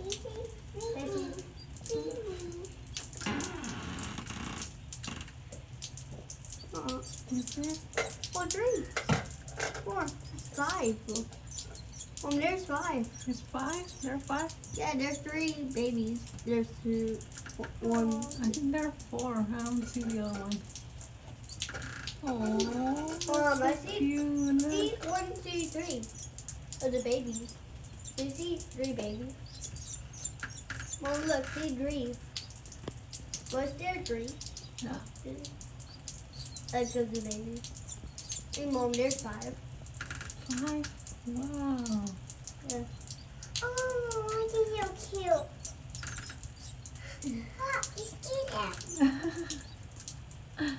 Is it? Oh, 3, 4, 5. There's 5. There's 5? There are 5? Yeah, there's 3 babies. There's 2, 1. I think there are 4. I don't see the other one. Oh, I so see cute. 1, 2, 3 of the babies. Do you see 3 babies? Mom, look, see 3. Was there 3? Yeah. That's just the babies. Hey, Mom, there's 5. 5? Wow. Yeah. Oh, this is so cute. Oh, it's cute.